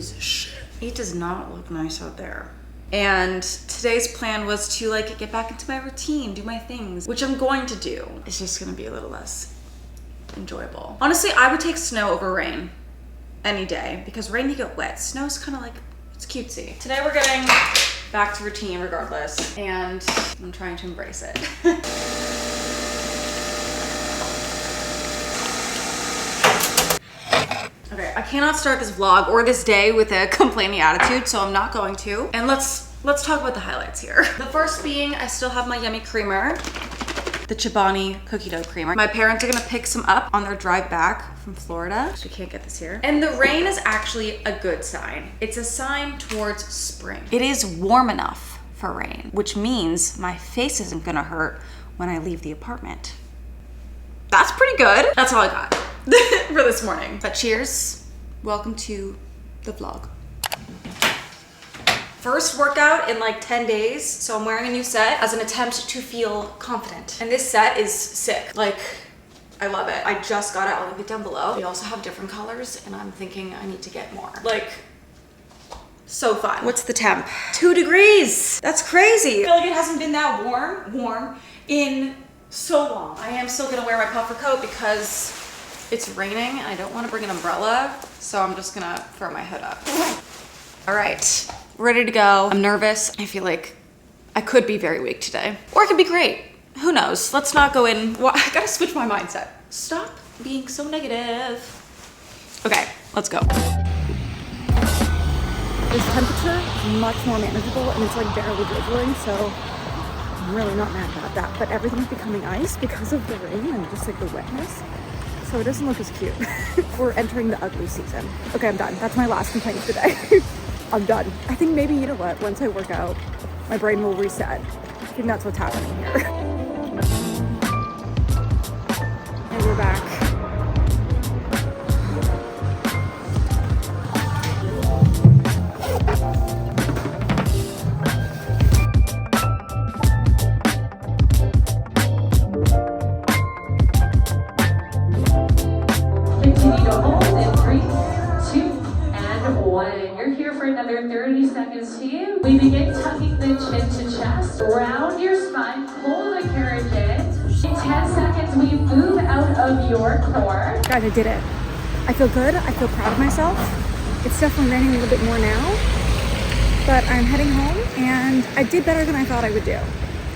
is shit. It does not look nice out there. And today's plan was to like get back into my routine, do my things, which I'm going to do. It's just gonna be a little less enjoyable. Honestly, I would take snow over rain any day because rain you get wet. Snow's kind of like, it's cutesy. Today we're getting back to routine regardless, and I'm trying to embrace it. Okay, I cannot start this vlog or this day with a complaining attitude, so I'm not going to. And let's talk about the highlights here. The first being, I still have my yummy creamer, the Chobani cookie dough creamer. My parents are gonna pick some up on their drive back from Florida, so we can't get this here. And the rain is actually a good sign. It's a sign towards spring. It is warm enough for rain, which means my face isn't gonna hurt when I leave the apartment. That's pretty good. That's all I got for this morning. But cheers, welcome to the vlog. First workout in like 10 days, so I'm wearing a new set as an attempt to feel confident. And this set is sick. Like, I love it. I just got it, I'll link it down below. We also have different colors, and I'm thinking I need to get more. Like, so fun. What's the temp? 2 degrees. That's crazy. I feel like it hasn't been that warm in so long. I am still gonna wear my puffer coat because it's raining and I don't want to bring an umbrella, so I'm just gonna throw my hood up. All right, ready to go. I'm nervous. I feel like I could be very weak today, or it could be great. Who knows? Let's not go in. Well, I gotta switch my mindset. Stop being so negative. Okay, let's go. This temperature is much more manageable, and it's like barely drizzling, so I'm really not mad about that. But everything's becoming ice because of the rain and just like the wetness. So it doesn't look as cute. We're entering the ugly season. Okay, I'm done. That's my last complaint of the day. I'm done. I think maybe, you know what, once I work out, my brain will reset. I think that's what's happening here. And we're back. Another 30 seconds to you. We begin tucking the chin to chest. Round your spine, pull the carriage in. In 10 seconds, we move out of your core. Guys, I did it. I feel good. I feel proud of myself. It's definitely raining a little bit more now, but I'm heading home and I did better than I thought I would do.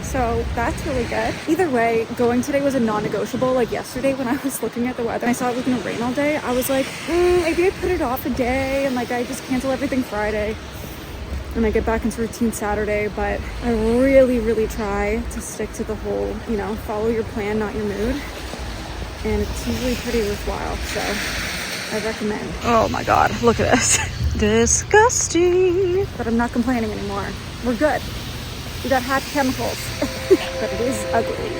So that's really good. Either way, going today was a non-negotiable. Like yesterday when I was looking at the weather and I saw it was gonna rain all day, I was like, maybe I put it off a day and like I just cancel everything Friday and I get back into routine Saturday. But I really try to stick to the whole, you know, follow your plan, not your mood. And it's usually pretty worthwhile, so I recommend. Oh my God, look at this. Disgusting. But I'm not complaining anymore. We're good. We got happy chemicals, but it is ugly.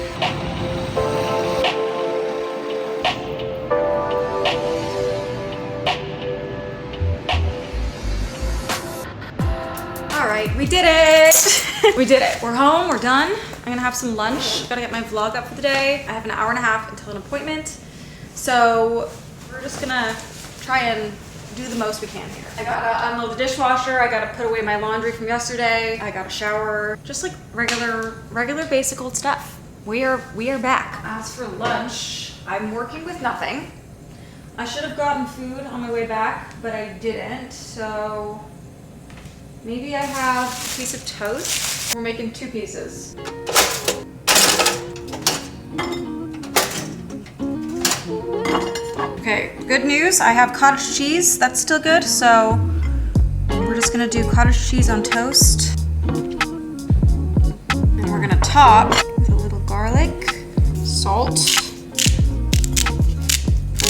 All right, we did it. We did it. We're home, we're done. I'm gonna have some lunch. Gotta get my vlog up for the day. I have an hour and a half until an appointment. So we're just gonna try and do the most we can here. I gotta unload the dishwasher. I gotta put away my laundry from yesterday. I gotta shower. Just like regular basic old stuff. We are back. As for lunch, I'm working with nothing. I should have gotten food on my way back, but I didn't. So maybe I have a piece of toast. We're making 2 pieces. Okay, good news, I have cottage cheese, that's still good, so we're just gonna do cottage cheese on toast. And we're gonna top with a little garlic, salt, a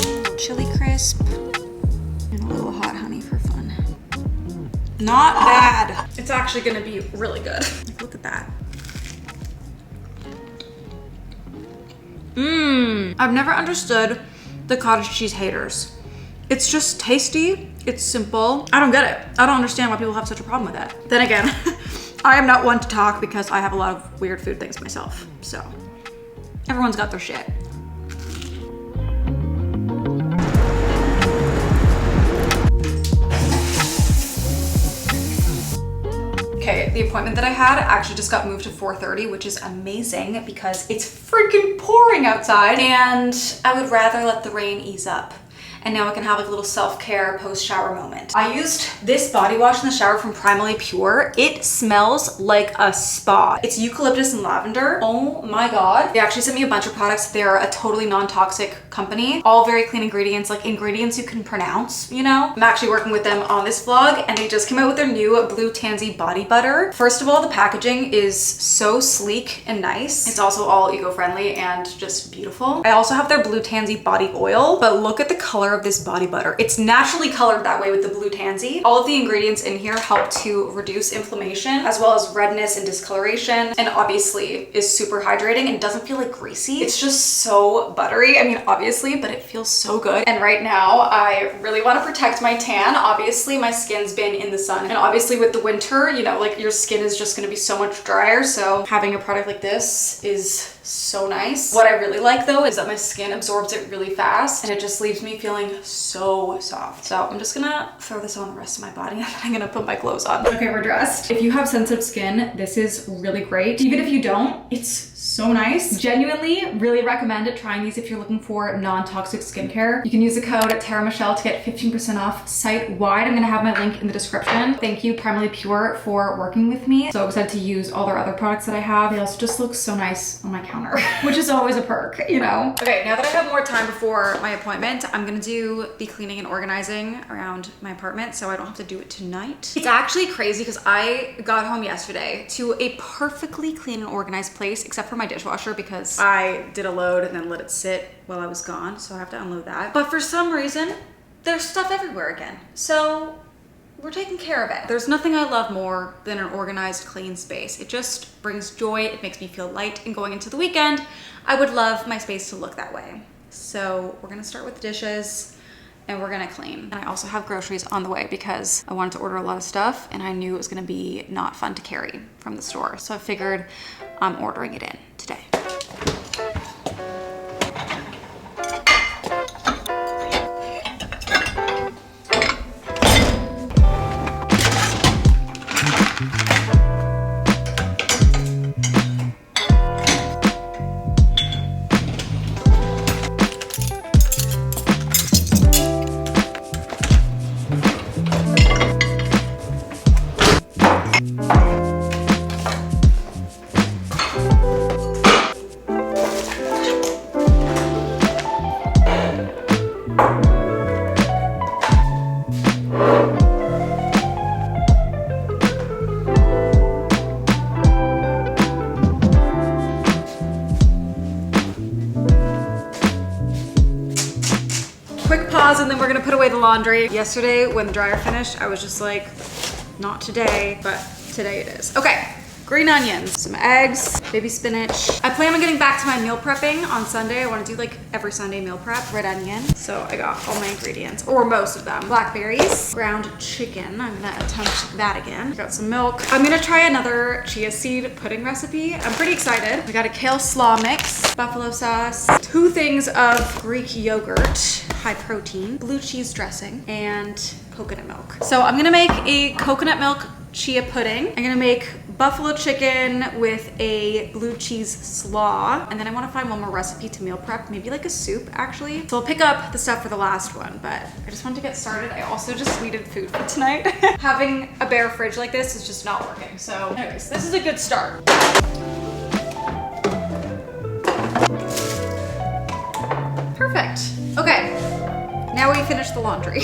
little chili crisp, and a little hot honey for fun. Not bad. It's actually gonna be really good. Look at that. I've never understood the cottage cheese haters. It's just tasty, it's simple. I don't get it. I don't understand why people have such a problem with it. Then again, I am not one to talk because I have a lot of weird food things myself. So everyone's got their shit. the appointment that I had actually just got moved to 4:30, which is amazing because it's freaking pouring outside and I would rather let the rain ease up. And now I can have like a little self-care post-shower moment. I used this body wash in the shower from Primally Pure. It smells like a spa. It's eucalyptus and lavender. Oh my God. They actually sent me a bunch of products. They're a totally non-toxic company. All very clean ingredients, like ingredients you can pronounce, you know? I'm actually working with them on this vlog and they just came out with their new Blue Tansy body butter. First of all, the packaging is so sleek and nice. It's also all eco-friendly and just beautiful. I also have their Blue Tansy body oil, but look at the color of this body butter. It's naturally colored that way with the Blue Tansy. All of the ingredients in here help to reduce inflammation as well as redness and discoloration, and obviously is super hydrating and doesn't feel like greasy. It's just so buttery. I mean, obviously, but it feels so good. And right now I really want to protect my tan. Obviously my skin's been in the sun, and obviously with the winter, you know, like your skin is just going to be so much drier. So having a product like this is so nice. What I really like though is that my skin absorbs it really fast and it just leaves me feeling so soft. So I'm just gonna throw this on the rest of my body and then I'm gonna put my clothes on. Okay, we're dressed. If you have sensitive skin, this is really great. Even if you don't, it's so nice. Genuinely really recommend it, trying these if you're looking for non-toxic skincare. You can use the code TaraMichelle to get 15% off site-wide. I'm gonna have my link in the description. Thank you Primally Pure for working with me. So excited to use all their other products that I have. They also just look so nice on my counter, which is always a perk, you know? Okay, now that I have more time before my appointment, I'm gonna do the cleaning and organizing around my apartment so I don't have to do it tonight. It's actually crazy because I got home yesterday to a perfectly clean and organized place, except for my dishwasher because I did a load and then let it sit while I was gone, so I have to unload that. But for some reason, there's stuff everywhere again. So we're taking care of it. There's nothing I love more than an organized, clean space. It just brings joy. It makes me feel light. And going into the weekend, I would love my space to look that way. So we're gonna start with the dishes and we're gonna clean. And I also have groceries on the way because I wanted to order a lot of stuff and I knew it was gonna be not fun to carry from the store. So I figured I'm ordering it in today. Quick pause and then we're gonna put away the laundry. Yesterday when the dryer finished, I was just like, not today, but today it is. Okay, green onions, some eggs, baby spinach. I plan on getting back to my meal prepping on Sunday. I wanna do like every Sunday meal prep. Red onion. So I got all my ingredients, or most of them. Blackberries, ground chicken. I'm gonna attempt that again. Got some milk. I'm gonna try another chia seed pudding recipe. I'm pretty excited. We got a kale slaw mix, buffalo sauce, 2 things of Greek yogurt, high protein, blue cheese dressing, and coconut milk. So I'm gonna make a coconut milk chia pudding. I'm gonna make buffalo chicken with a blue cheese slaw. And then I wanna find one more recipe to meal prep, maybe like a soup actually. So I'll pick up the stuff for the last one, but I just wanted to get started. I also just needed food for tonight. Having a bare fridge like this is just not working. So anyways, this is a good start. Perfect. Okay, now we finish the laundry.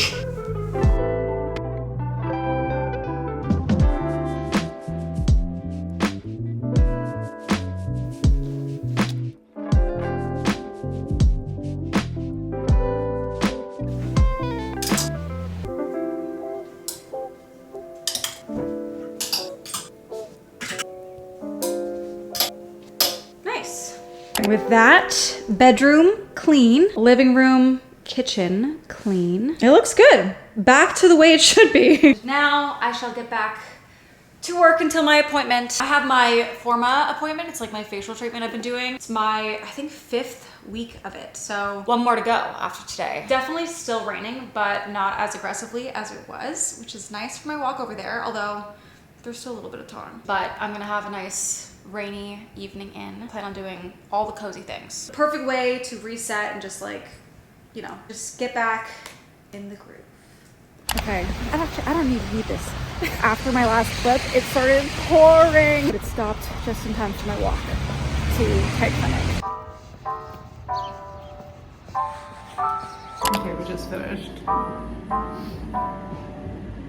With that, bedroom clean, living room, kitchen clean. It looks good. Back to the way it should be. Now I shall get back to work until my appointment. I have my Forma appointment. It's like my facial treatment I've been doing. It's my, I think, 5th week of it. So 1 more to go after today. Definitely still raining, but not as aggressively as it was, which is nice for my walk over there. Although There's still a little bit of time, but I'm gonna have a nice rainy evening in. I plan on doing all the cozy things. Perfect way to reset and just like, you know, just get back in the groove. Okay, I don't need to read this. After my last clip, it started pouring, but it stopped just in time for my walk to Tight Clinic. Okay, we just finished.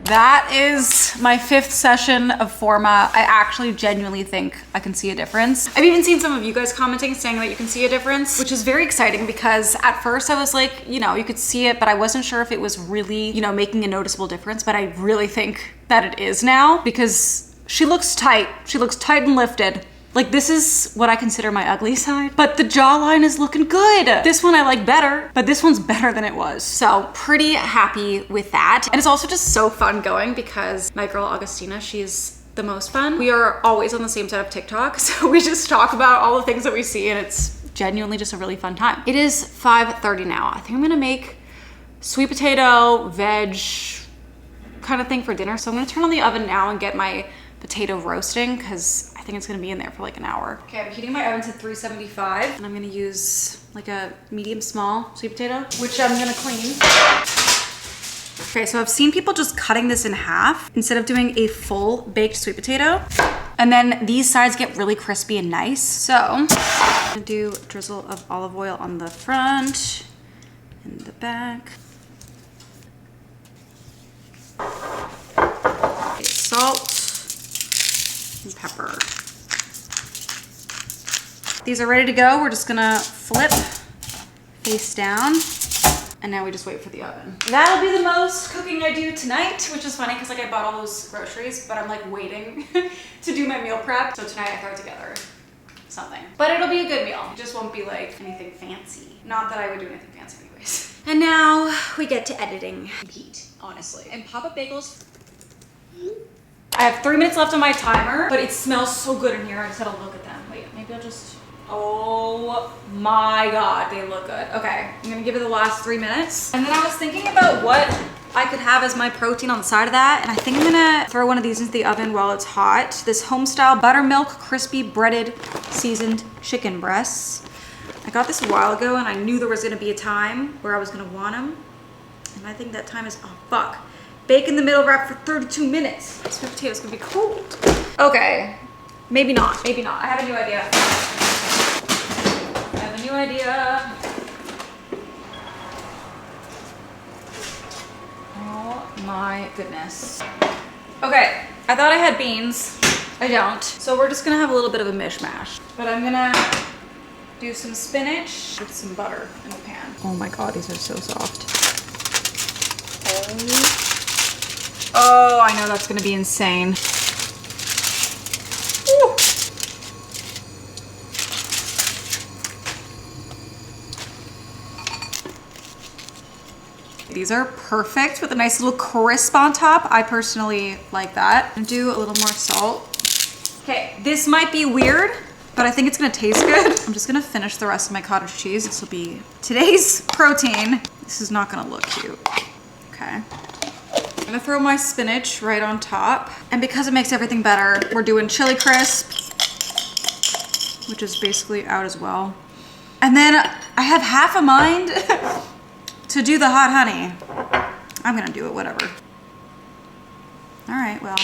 That is my 5th session of Forma. I actually genuinely think I can see a difference. I've even seen some of you guys commenting saying that you can see a difference, which is very exciting because at first I was like, you know, you could see it, but I wasn't sure if it was really, you know, making a noticeable difference. But I really think that it is now because she looks tight. She looks tight and lifted. Like, this is what I consider my ugly side, but the jawline is looking good. This one I like better, but this one's better than it was. So pretty happy with that. And it's also just so fun going because my girl Augustina, she's the most fun. We are always on the same side of TikTok, so we just talk about all the things that we see, and it's genuinely just a really fun time. It is 5:30 now. I think I'm gonna make sweet potato, veg kind of thing for dinner. So I'm gonna turn on the oven now and get my potato roasting because I think it's gonna be in there for like an hour. Okay, I'm heating my oven to 375 and I'm gonna use like a medium small sweet potato, which I'm gonna clean. Okay, so I've seen people just cutting this in half instead of doing a full baked sweet potato. And then these sides get really crispy and nice. So I'm gonna do a drizzle of olive oil on the front and the back. Okay, salt and pepper. These are ready to go. We're just gonna flip face down. And now we just wait for the oven. That'll be the most cooking I do tonight, which is funny because like I bought all those groceries, but I'm like waiting to do my meal prep. So tonight I throw together something. But it'll be a good meal. It just won't be like anything fancy. Not that I would do anything fancy anyways. And now we get to editing. Heat, honestly. And pop-up bagels. I have 3 minutes left on my timer, but it smells so good in here. I just gotta look at them. Wait, maybe I'll just, oh my God, they look good. Okay, I'm gonna give it the last 3 minutes. And then I was thinking about what I could have as my protein on the side of that. And I think I'm gonna throw one of these into the oven while it's hot. This home-style buttermilk, crispy, breaded, seasoned chicken breasts. I got this a while ago and I knew there was gonna be a time where I was gonna want them. And I think that time is, oh fuck. Bake in the middle wrap for 32 minutes. This sweet potato's gonna be cold. Okay, maybe not, maybe not. I have a new idea. I have a new idea. Oh my goodness. Okay, I thought I had beans. I don't. So we're just gonna have a little bit of a mishmash. But I'm gonna do some spinach with some butter in the pan. Oh my God, these are so soft. Oh, I know that's gonna be insane. Woo. These are perfect with a nice little crisp on top. I personally like that. I'm gonna do a little more salt. Okay, this might be weird, but I think it's gonna taste good. I'm just gonna finish the rest of my cottage cheese. This will be today's protein. This is not gonna look cute. Okay. I'm gonna throw my spinach right on top. And because it makes everything better, we're doing chili crisp, which is basically out as well. And then I have half a mind to do the hot honey. I'm gonna do it, whatever. All right, well.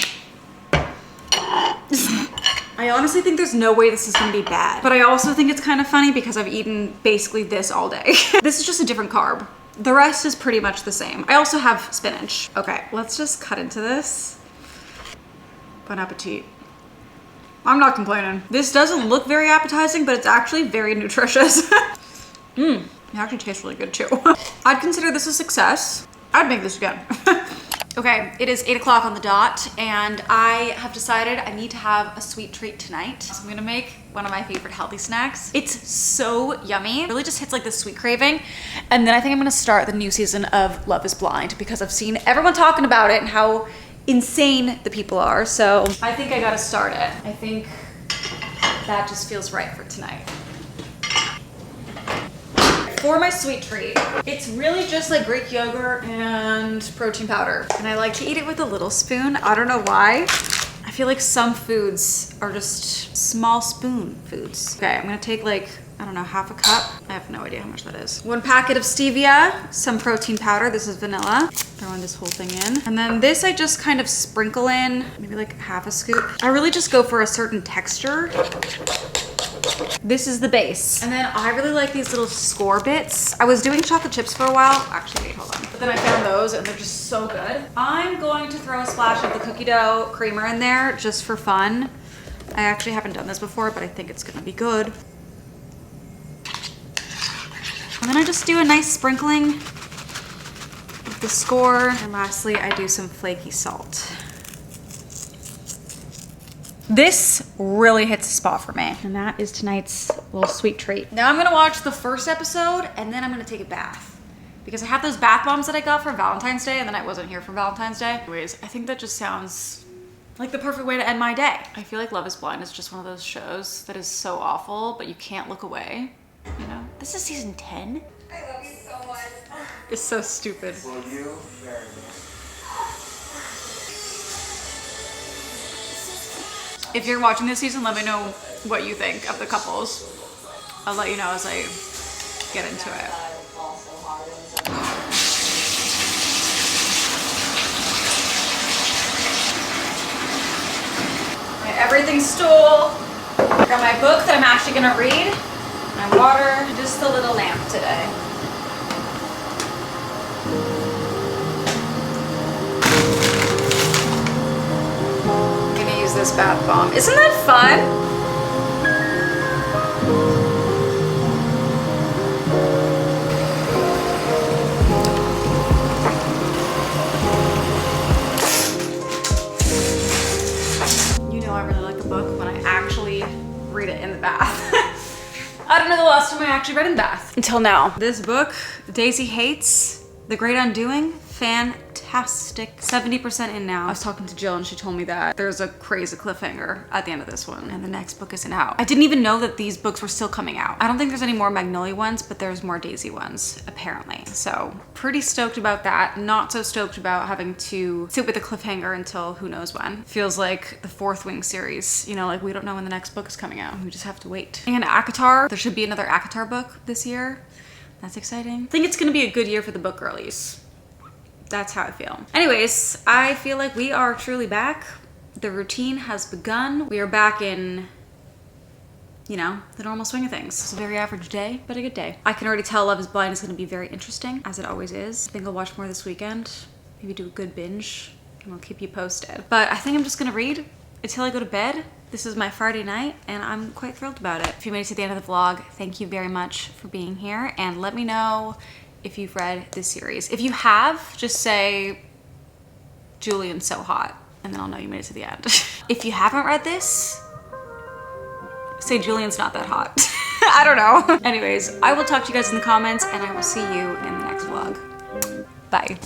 I honestly think there's no way this is gonna be bad, but I also think it's kind of funny because I've eaten basically this all day. This is just a different carb. The rest is pretty much the same. I also have spinach. Okay, let's just cut into this. Bon appetit. I'm not complaining. This doesn't look very appetizing, but it's actually very nutritious. It actually tastes really good too. I'd consider this a success. I'd make this again. Okay, it is 8 o'clock on the dot and I have decided I need to have a sweet treat tonight. So I'm gonna make one of my favorite healthy snacks. It's so yummy. It really just hits like this sweet craving. And then I think I'm gonna start the new season of Love is Blind because I've seen everyone talking about it and how insane the people are. So I think I gotta start it. I think that just feels right for tonight. For my sweet treat, it's really just like Greek yogurt and protein powder. And I like to eat it with a little spoon. I don't know why. I feel feel like some foods are just small spoon foods. Okay, I'm gonna take like, I don't know, half a cup. I have no idea how much that is. 1 packet of stevia, some protein powder. This is vanilla. Throwing this whole thing in. And then this I just kind of sprinkle in, maybe like half a scoop. I really just go for a certain texture. This is the base. And then I really like these little score bits. I was doing chocolate chips for a while. Actually, wait, hold on. But then I found those and they're just so good. I'm going to throw a splash of the cookie dough creamer in there just for fun. I actually haven't done this before, but I think it's gonna be good. And then I just do a nice sprinkling of the score. And lastly, I do some flaky salt. This really hits a spot for me. And that is tonight's little sweet treat. Now I'm gonna watch the first episode and then I'm gonna take a bath. Because I have those bath bombs that I got for Valentine's Day and then I wasn't here for Valentine's Day. Anyways, I think that just sounds like the perfect way to end my day. I feel like Love is Blind is just one of those shows that is so awful, but you can't look away, you know? This is season 10. I love you so much. It's so stupid. Love you very much. If you're watching this season, let me know what you think of the couples. I'll let you know as I get into it. Everything's stole. I got my book that I'm actually gonna read, my water, and just a little lamp today. I'm gonna use this bath bomb. Isn't that fun? I really like the book when I actually read it in the bath. I don't know the last time I actually read in the bath. Until now. This book, Daisy Hates, The Great Undoing, fantastic. 70% in now. I was talking to Jill and she told me that there's a crazy cliffhanger at the end of this one and the next book isn't out. I didn't even know that these books were still coming out. I don't think there's any more Magnolia ones, but there's more Daisy ones, apparently. So pretty stoked about that. Not so stoked about having to sit with a cliffhanger until who knows when. Feels like the Fourth Wing series, you know, like we don't know when the next book is coming out. We just have to wait. And ACOTAR, there should be another ACOTAR book this year. That's exciting. I think it's gonna be a good year for the book girlies. That's how I feel. Anyways, I feel like we are truly back. The routine has begun. We are back in, you know, the normal swing of things. It's a very average day, but a good day. I can already tell Love is Blind is gonna be very interesting, as it always is. I think I'll watch more this weekend. Maybe do a good binge, and I'll keep you posted. But I think I'm just gonna read until I go to bed. This is my Friday night, and I'm quite thrilled about it. If you made it to the end of the vlog, thank you very much for being here, and let me know if you've read this series. If you have, just say, Julian's so hot, and then I'll know you made it to the end. If you haven't read this, say Julian's not that hot. I don't know. Anyways, I will talk to you guys in the comments, and I will see you in the next vlog. Bye.